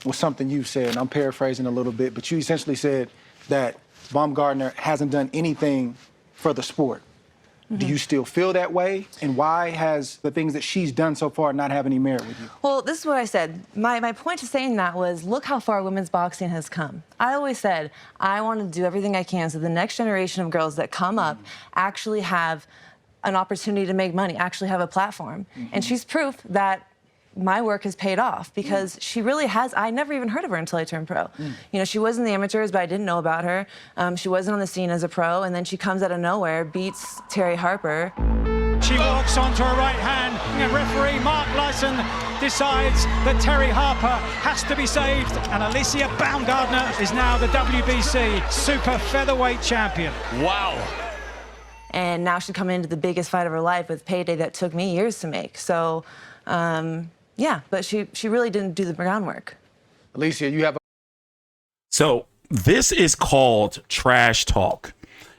was something you said, and I'm paraphrasing a little bit, but you essentially said that Baumgardner hasn't done anything for the sport. Do you still feel that way? And why has the things that she's done so far not have any merit with you? Well, this is what I said. My point to saying that was, look how far women's boxing has come. I always said, I want to do everything I can so the next generation of girls that come up actually have an opportunity to make money, actually have a platform. And she's proof that my work has paid off, because she really has. I never even heard of her until I turned pro. You know, she was in the amateurs, but I didn't know about her. She wasn't on the scene as a pro, and then she comes out of nowhere, beats Terry Harper. She walks onto her right hand, and referee Mark Lyson decides that Terry Harper has to be saved, and Alycia Baumgardner is now the WBC super featherweight champion. Wow. And now she's coming into the biggest fight of her life with payday that took me years to make. So, yeah, but she really didn't do the groundwork. Alycia, you have So this is called Trash Talk.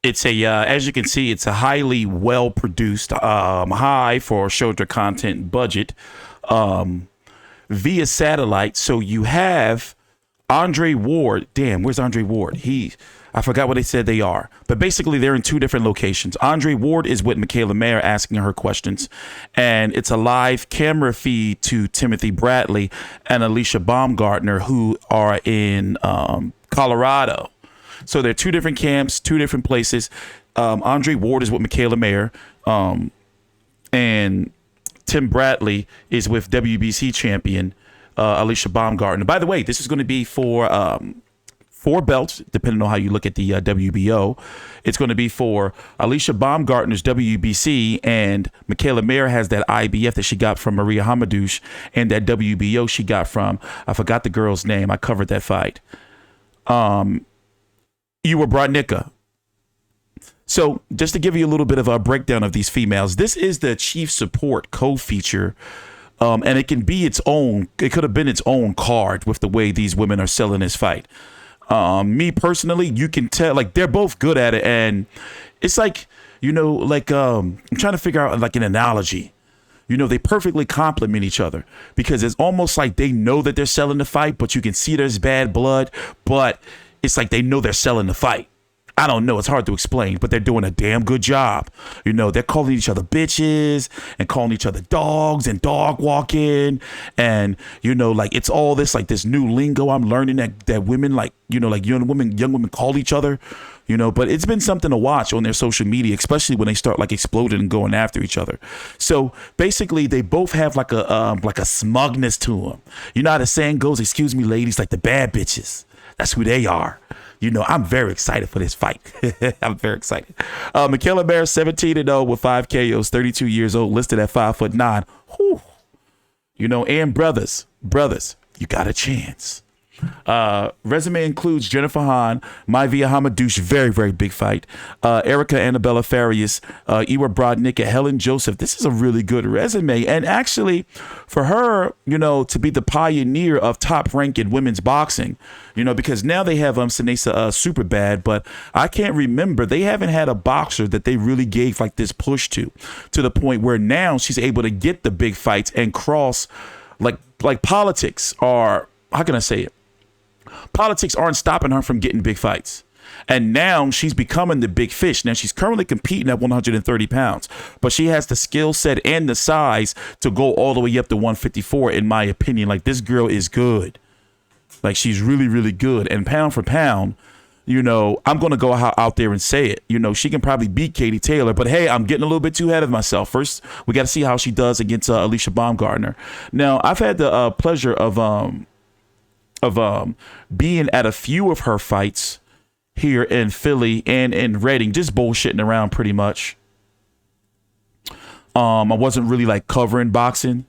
It's a, as you can see, it's a highly well-produced, high for shoulder content budget via satellite. So you have Andre Ward. Damn, where's Andre Ward? I forgot what they said they are. But basically, they're in two different locations. Andre Ward is with Mikaela Mayer asking her questions. And it's a live camera feed to Timothy Bradley and Alycia Baumgardner, who are in Colorado. So they're two different camps, two different places. Andre Ward is with Mikaela Mayer. And Tim Bradley is with WBC champion Alycia Baumgardner. By the way, this is going to be for 4 belts, depending on how you look at the WBO. It's going to be for Alycia Baumgardner's WBC, and Mikaela Mayer has that IBF that she got from Maria Hamadouche, and that WBO she got from, I forgot the girl's name. I covered that fight. Ewa Brodnicka. So just to give you a little bit of a breakdown of these females, this is the Chief Support co-feature. And it can be its own, it could have been its own card with the way these women are selling this fight. Me personally, you can tell, like, they're both good at it. And it's like, you know, like, I'm trying to figure out like an analogy. You know, they perfectly complement each other, because it's almost like they know that they're selling the fight, but you can see there's bad blood, but it's like they know they're selling the fight. I don't know. It's hard to explain, but they're doing a damn good job. You know, they're calling each other bitches and calling each other dogs and dog walking. And, you know, like, it's all this, like, this new lingo I'm learning that women, like, you know, like young women call each other, you know, but it's been something to watch on their social media, especially when they start like exploding and going after each other. So basically they both have like a smugness to them. You know how the saying goes, excuse me, ladies, like the bad bitches. That's who they are. You know, I'm very excited for this fight. I'm very excited. Mikaela Mayer, 17-0 with 5 KOs, 32 years old, listed at 5'9". Whew. You know, and brothers, you got a chance. Resume includes Jennifer Hahn, Maivia Hamadouche, very, very big fight. Erica Annabella Farias, Ewa Brodnicka, Helen Joseph. This is a really good resume. And actually, for her, you know, to be the pioneer of top rank in women's boxing, you know, because now they have Sanesa Superbad, but I can't remember. They haven't had a boxer that they really gave like this push to the point where now she's able to get the big fights and cross, like politics are, how can I say it? Politics aren't stopping her from getting big fights. And now she's becoming the big fish. Now she's currently competing at 130 pounds, but she has the skill set and the size to go all the way up to 154, in my opinion. Like, this girl is good. Like, she's really, really good. And pound for pound, you know, I'm going to go out there and say it. You know, she can probably beat Katie Taylor, but hey, I'm getting a little bit too ahead of myself. First, we got to see how she does against Alycia Baumgardner. Now, I've had the pleasure of being at a few of her fights here in Philly and in Reading, just bullshitting around pretty much. I wasn't really like covering boxing.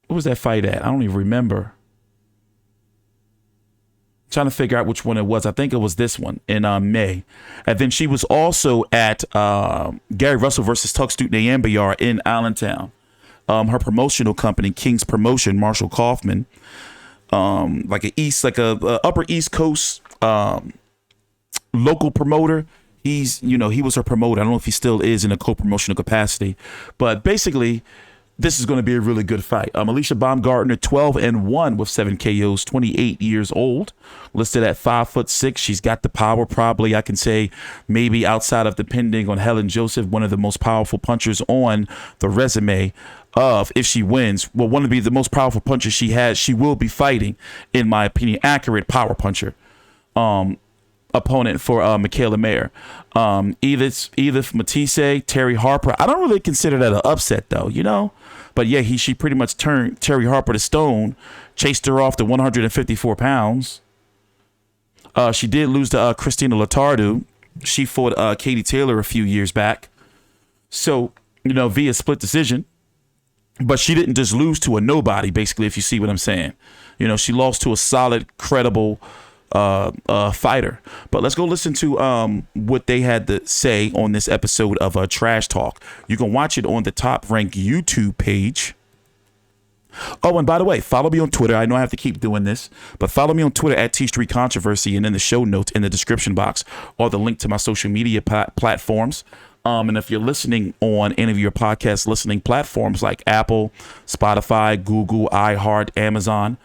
What was that fight at? I don't even remember. Trying to figure out which one it was. I think it was this one in May. And then she was also at Gary Russell versus Tuxtut Nyambayar in Allentown. Her promotional company, King's Promotion, Marshall Kaufman, like a Upper East Coast local promoter. He was her promoter. I don't know if he still is in a co-promotional capacity, but basically, this is going to be a really good fight. Alycia Baumgardner, 12-1 with 7 KOs, 28 years old, listed at 5'6". She's got the power, probably, I can say, maybe outside of depending on Helen Joseph, one of the most powerful punchers on the resume of, if she wins, will one of the most powerful punchers she has. She will be fighting, in my opinion, accurate power puncher. Opponent for Mikaela Mayer. Edith Matisse, Terry Harper. I don't really consider that an upset, though, you know? But yeah, she pretty much turned Terry Harper to stone, chased her off to 154 pounds. She did lose to Christina Latardo. She fought Katie Taylor a few years back. So, you know, via split decision. But she didn't just lose to a nobody, basically, if you see what I'm saying. You know, she lost to a solid, credible fighter. But let's go listen to what they had to say on this episode of Trash Talk. You can watch it on the Top Rank YouTube page. Oh, and by the way, follow me on Twitter. I know I have to keep doing this, but follow me on Twitter at T Street Controversy, and in the show notes in the description box or the link to my social media platforms. And if you're listening on any of your podcast listening platforms like Apple, Spotify, Google, iHeart, Amazon,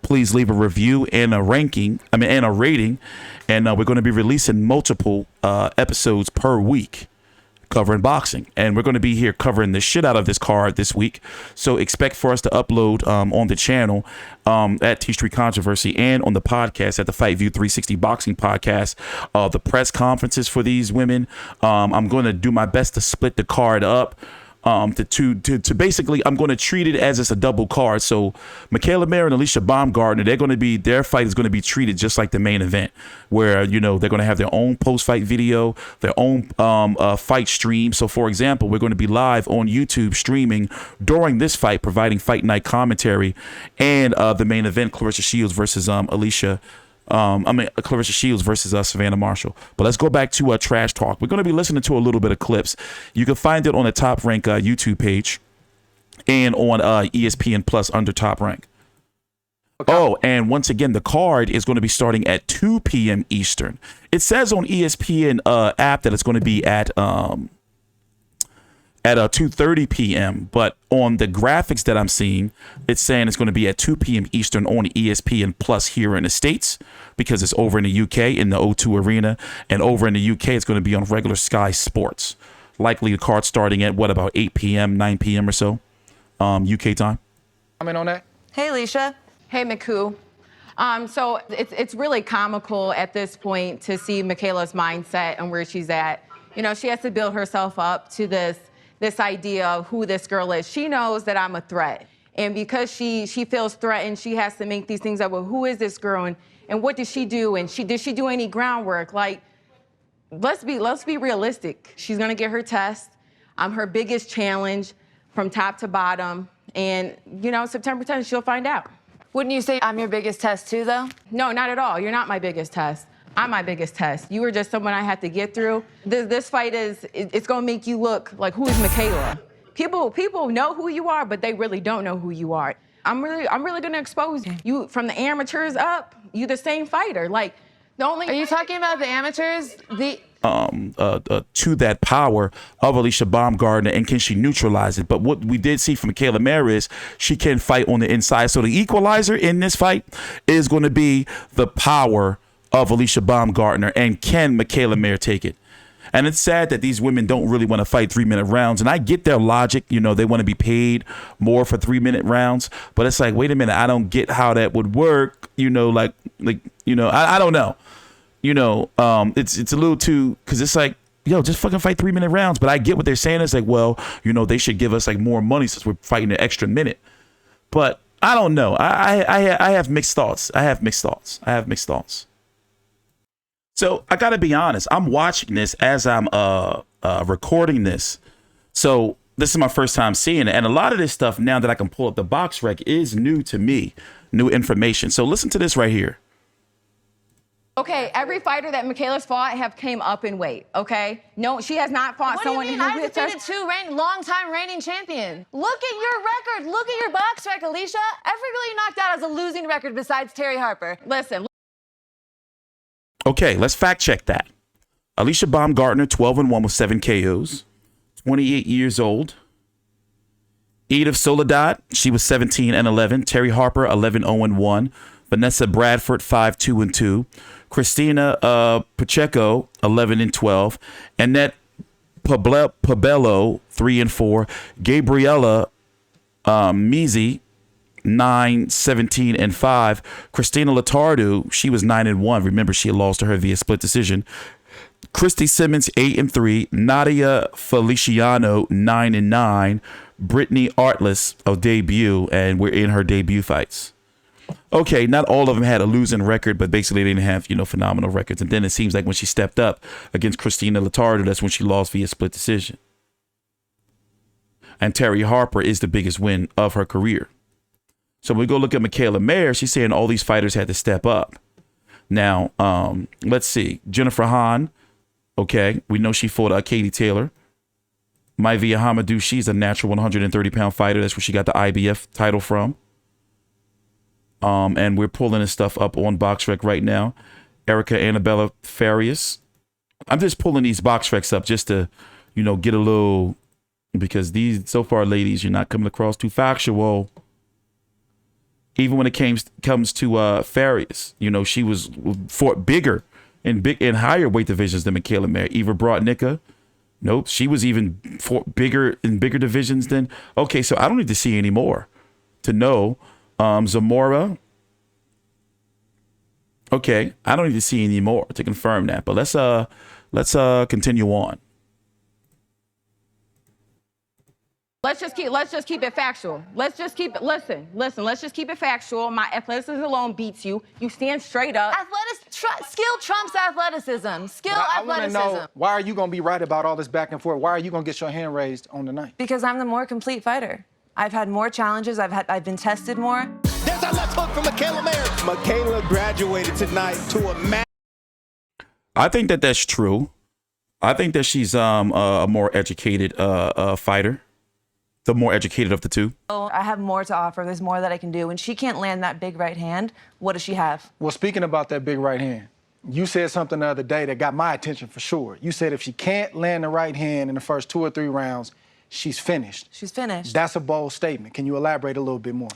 please leave a review and a rating, and we're going to be releasing multiple episodes per week covering boxing, and we're going to be here covering the shit out of this card this week, so expect for us to upload on the channel at T Street Controversy and on the podcast at the Fight View 360 Boxing Podcast, the press conferences for these women. I'm going to do my best to split the card up. To basically, I'm going to treat it as it's a double card. So Mikaela Mayer and Alycia Baumgardner, their fight is going to be treated just like the main event, where, you know, they're going to have their own post-fight video, their own fight stream. So for example, we're going to be live on YouTube streaming during this fight, providing fight night commentary and the main event, Claressa Shields versus Claressa Shields versus Savannah Marshall. But let's go back to Trash Talk. We're going to be listening to a little bit of clips. You can find it on the Top Rank YouTube page and on ESPN Plus under Top Rank. Okay. Oh, and once again, the card is going to be starting at 2 p.m. Eastern. It says on ESPN app that it's going to be at 2:30 p.m. But on the graphics that I'm seeing, it's saying it's going to be at 2 p.m. Eastern on ESPN Plus here in the States, because it's over in the UK in the O2 Arena, and over in the UK it's going to be on regular Sky Sports. Likely the card starting at about 8 p.m., 9 p.m. or so, UK time. Comment on that? Hey, Alycia. Hey, Miku. So it's really comical at this point to see Mikaela's mindset and where she's at. You know, she has to build herself up to this idea of who this girl is. She knows that I'm a threat. And because she feels threatened, she has to make these things up. Well, who is this girl? And what did she do? And did she do any groundwork? Like, let's be realistic. She's gonna get her test. I'm her biggest challenge from top to bottom. And, you know, September 10th, she'll find out. Wouldn't you say I'm your biggest test too, though? No, not at all. You're not my biggest test. I'm my biggest test. You were just someone I had to get through. This fight it's gonna make you look like, who is Mikaela? People know who you are, but they really don't know who you are. I'm really gonna expose you from the amateurs up. You the same fighter. Like, the only. Are you talking about the amateurs? To that power of Alycia Baumgardner, and can she neutralize it? But what we did see from Mikaela Mayer is she can fight on the inside. So the equalizer in this fight is going to be the power of Alycia Baumgardner, and can Mikaela Mayer take it? And it's sad that these women don't really want to fight 3-minute rounds. And I get their logic. You know, they want to be paid more for 3-minute rounds. But it's like, wait a minute, I don't get how that would work. You know, like you know, I don't know. You know, it's a little too, because it's like, yo, just fucking fight 3-minute rounds. But I get what they're saying. It's like, well, you know, they should give us like more money since we're fighting an extra minute. But I don't know. I have mixed thoughts. I have mixed thoughts. So I got to be honest. I'm watching this as I'm recording this. So this is my first time seeing it. And a lot of this stuff, now that I can pull up the box rec, is new to me, new information. So listen to this right here. Okay, every fighter that Mikaela's fought have came up in weight, okay? No, she has not fought someone who hits her. I defeated 2 long-time reigning champion. Look at your record. Look at your box rec, Alycia. Every girl you knocked out has a losing record besides Terry Harper. Listen. Okay, let's fact check that. Alycia Baumgardner, 12-1 with 7 KOs, 28 years old. Edith Soledad, she was 17-11. Terry Harper, 11-0-1. Vanessa Bradford, 5-2-2. Christina Pacheco, 11-12. Annette Pabello, 3-4. Gabriella Mizzi, 9-17-5. Christina Latardo, she was 9-1. Remember, she had lost to her via split decision. Christy Simmons, 8-3. Nadia Feliciano, 9-9. Brittany Artless, a debut, and we're in her debut fights. Okay, not all of them had a losing record, but basically they didn't have, phenomenal records. And then it seems like when she stepped up against Christina Latardo, that's when she lost via split decision. And Terry Harper is the biggest win of her career. So when we go look at Mikaela Mayer, she's saying all these fighters had to step up. Now, let's see. Jennifer Hahn, okay, we know she fought Katie Taylor. Maivia Hamadou, she's a natural 130-pound fighter. That's where she got the IBF title from. And we're pulling this stuff up on BoxRec right now. Erica Annabella Farias. I'm just pulling these BoxRecs up just to, get a little, because these, so far, ladies, you're not coming across too factual. Even when it comes to Farias, she was fought bigger in higher weight divisions than Mikaela Mayer. Eva Brodnicka. Nope, she was even bigger in bigger divisions than. Okay, so I don't need to see any more to know. Zamora. Okay, I don't need to see any more to confirm that. But let's continue on. Let's just keep it factual. Let's just keep it. Listen. Let's just keep it factual. My athleticism alone beats you. You stand straight up. Skill trumps athleticism. Skill, I want to athleticism. know, why are you going to be right about all this back and forth? Why are you going to get your hand raised on the night? Because I'm the more complete fighter. I've had more challenges. I've been tested more. There's a left hook from Mikaela Mayer. Mikaela graduated tonight to a I think that's true. I think that she's a more educated fighter. The more educated of the two. Oh, I have more to offer. There's more that I can do. When she can't land that big right hand, what does she have? Well, speaking about that big right hand, you said something the other day that got my attention for sure. You said if she can't land the right hand in the first 2 or 3 rounds, she's finished. She's finished. That's a bold statement. Can you elaborate a little bit more?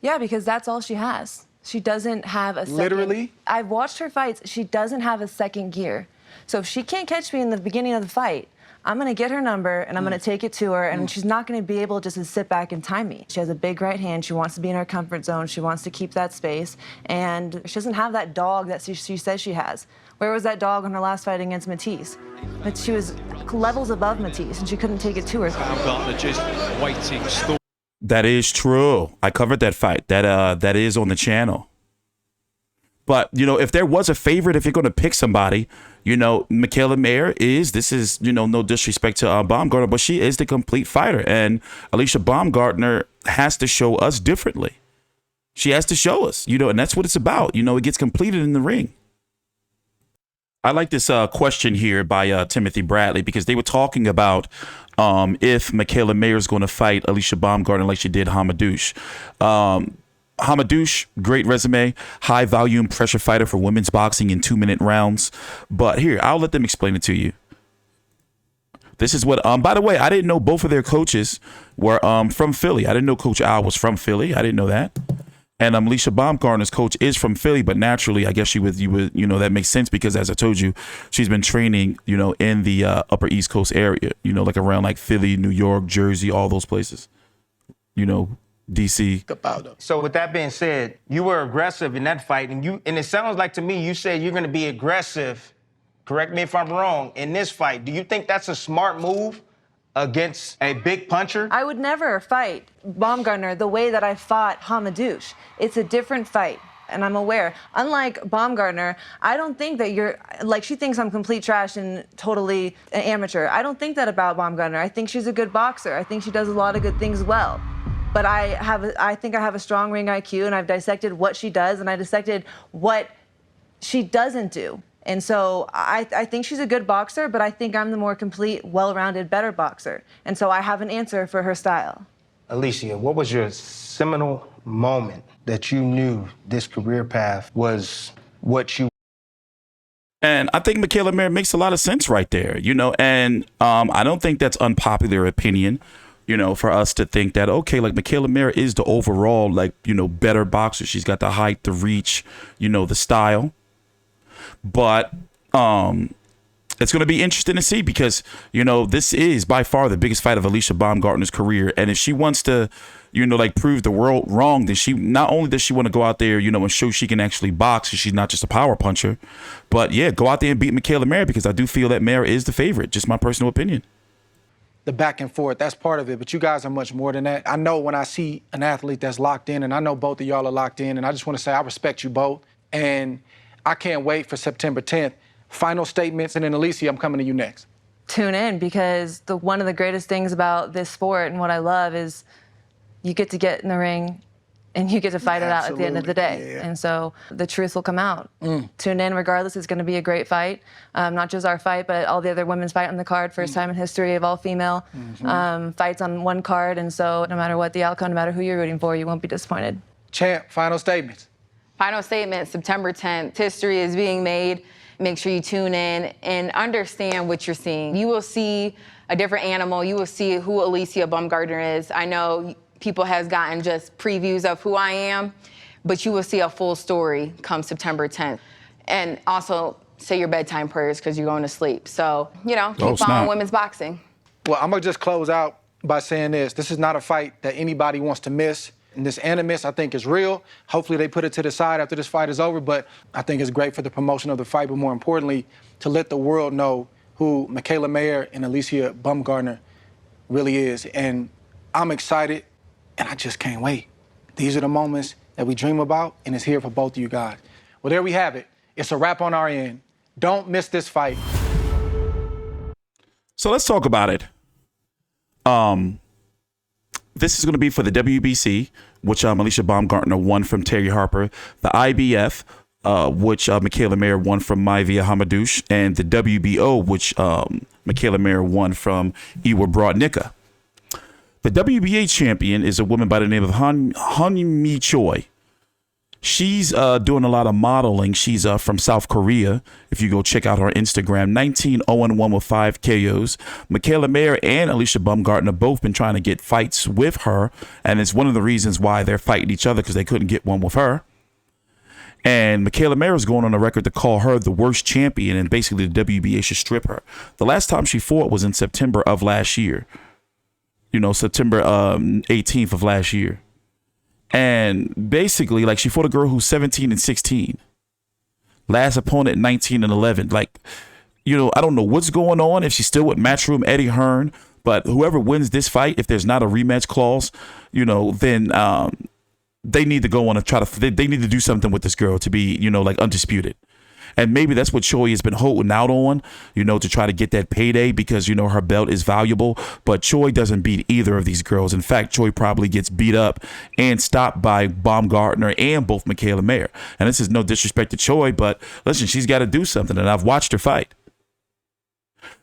Yeah, because that's all she has. She doesn't have a second. Literally? I've watched her fights. She doesn't have a second gear. So if she can't catch me in the beginning of the fight, I'm going to get her number, and I'm going to take it to her, and she's not going to be able just to sit back and time me. She has a big right hand. She wants to be in her comfort zone. She wants to keep that space, and she doesn't have that dog that she says she has. Where was that dog in her last fight against Matisse? But she was levels above Matisse, and she couldn't take it to her. Baumgardner just waiting. That is true. I covered that fight. That is on the channel. But, if there was a favorite, if you're going to pick somebody, Mikaela Mayer is, no disrespect to Baumgardner, but she is the complete fighter. And Alycia Baumgardner has to show us differently. She has to show us, and that's what it's about. It gets completed in the ring. I like this question here by Timothy Bradley, because they were talking about if Mikaela Mayer is going to fight Alycia Baumgardner like she did Hamadouche. Hamadouche, great resume, high volume pressure fighter for women's boxing in 2-minute rounds. But here, I'll let them explain it to you. This is what, by the way, I didn't know both of their coaches were from Philly. I didn't know Coach Al was from Philly. I didn't know that. And Alycia Baumgardner's coach is from Philly, but naturally, I guess you would, that makes sense because, as I told you, she's been training, in the Upper East Coast area, like around like Philly, New York, Jersey, all those places, DC. So with that being said, you were aggressive in that fight, and it sounds like to me you said you're going to be aggressive. Correct me if I'm wrong. In this fight, do you think that's a smart move against a big puncher? I would never fight Baumgardner the way that I fought Hamadouche. It's a different fight, and I'm aware. Unlike Baumgardner, I don't think that she thinks I'm complete trash and totally an amateur. I don't think that about Baumgardner. I think she's a good boxer. I think she does a lot of good things well. But I think I have a strong ring IQ, and I've dissected what she does, and I dissected what she doesn't do. And so I think she's a good boxer, but I think I'm the more complete, well-rounded, better boxer. And so I have an answer for her style. Alycia, what was your seminal moment that you knew this career path was what you... And I think Mikaela Mayer makes a lot of sense right there, and I don't think that's unpopular opinion. you know, for us to think that, okay, like Mikaela Mayer is the overall, like, you know, better boxer. She's got the height, the reach, you know, the style. But it's going to be interesting to see because, you know, this is by far the biggest fight of Alycia Baumgardner's career. And if she wants to, you know, like prove the world wrong, then she not only does she want to go out there, you know, and show she can actually box, she's not just a power puncher, but yeah, go out there and beat Mikaela Mayer because I do feel that Mayer is the favorite. Just my personal opinion. The back and forth, that's part of it, but you guys are much more than that. I know when I see an athlete that's locked in, and I know both of y'all are locked in, and I just want to say I respect you both, and I can't wait for September 10th. Final statements, and then Alycia, I'm coming to you next. Tune in because one of the greatest things about this sport and what I love is you get to get in the ring and you get to fight it out at the end of the day. Yeah. And so the truth will come out. Tune in regardless. It's going to be a great fight. Not just our fight, but all the other women's fight on the card. First time in history of all female fights on one card. And so no matter what the outcome, no matter who you're rooting for, you won't be disappointed. Champ, final statements. Final statement, September 10th. History is being made. Make sure you tune in and understand what you're seeing. You will see a different animal. You will see who Alycia Baumgardner is. I know people has gotten just previews of who I am, but you will see a full story come September 10th. And also say your bedtime prayers because you're going to sleep. So, you know, keep following women's boxing. Well, I'm going to just close out by saying this. This is not a fight that anybody wants to miss. And this animus, I think, is real. Hopefully they put it to the side after this fight is over, but I think it's great for the promotion of the fight, but more importantly, to let the world know who Mikaela Mayer and Alycia Baumgardner really is. And I'm excited, and I just can't wait. These are the moments that we dream about, and it's here for both of you guys. Well, there we have it. It's a wrap on our end. Don't miss this fight. So let's talk about it. This is going to be for the WBC, which Alycia Baumgardner won from Terry Harper, the IBF, which Mikaela Mayer won from Maivia Hamadouche, and the WBO, which Mikaela Mayer won from Iwa Brodnicka. The WBA champion is a woman by the name of Hanmi Choi. She's doing a lot of modeling. She's from South Korea. If you go check out her Instagram, 19-0-1 with 5 KOs. Mikaela Mayer and Alycia Baumgardner both been trying to get fights with her, and it's one of the reasons why they're fighting each other because they couldn't get one with her. And Mikaela Mayer is going on the record to call her the worst champion, and basically the WBA should strip her. The last time she fought was in September of last year. You know, September 18th of last year. And basically, like, she fought a girl who's 17 and 16. Last opponent, 19 and 11. Like, you know, I don't know what's going on, if she's still with Matchroom Eddie Hearn, but whoever wins this fight, if there's not a rematch clause, you know, then they need to go on and try to, they need to do something with this girl to be, you know, like undisputed. And maybe that's what Choi has been holding out on, you know, to try to get that payday because, you know, her belt is valuable. But Choi doesn't beat either of these girls. In fact, Choi probably gets beat up and stopped by Baumgardner and both Mikaela Mayer. And this is no disrespect to Choi, but listen, she's got to do something. And I've watched her fight.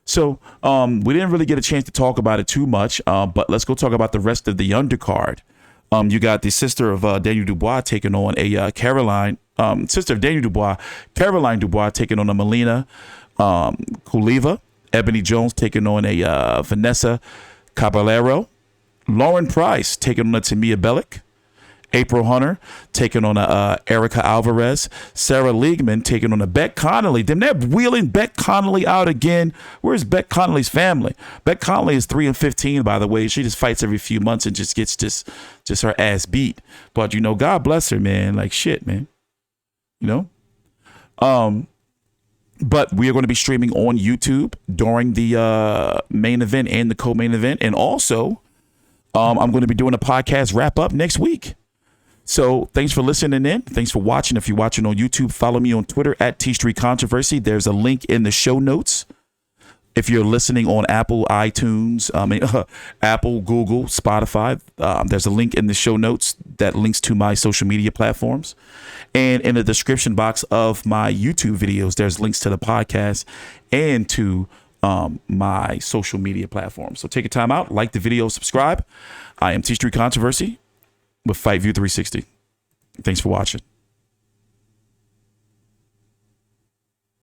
So we didn't really get a chance to talk about it too much, but let's go talk about the rest of the undercard. You got the sister of Daniel Dubois taking on a sister of Daniel Dubois, Caroline Dubois taking on a Melina Kuliva. Ebony Jones taking on a Vanessa Caballero. Lauren Price taking on a Tamia Bellick. April Hunter taking on a Erica Alvarez. Sarah Liegman taking on a Beck Connolly. Then they're wheeling Beck Connolly out again. Where's Beck Connolly's family? Beck Connolly is 3-15, by the way. She just fights every few months and just gets just her ass beat. But, you know, God bless her, man. Like, shit, man. You know? But we are going to be streaming on YouTube during the main event and the co-main event. And also, I'm going to be doing a podcast wrap-up next week. So thanks for listening in. Thanks for watching. If you're watching on YouTube, follow me on Twitter at T Street Controversy. There's a link in the show notes. If you're listening on Apple, iTunes, Apple, Google, Spotify, there's a link in the show notes that links to my social media platforms. And in the description box of my YouTube videos, there's links to the podcast and to my social media platforms. So take your time out, like the video, subscribe. I am T Street Controversy with Fight View 360. Thanks for watching.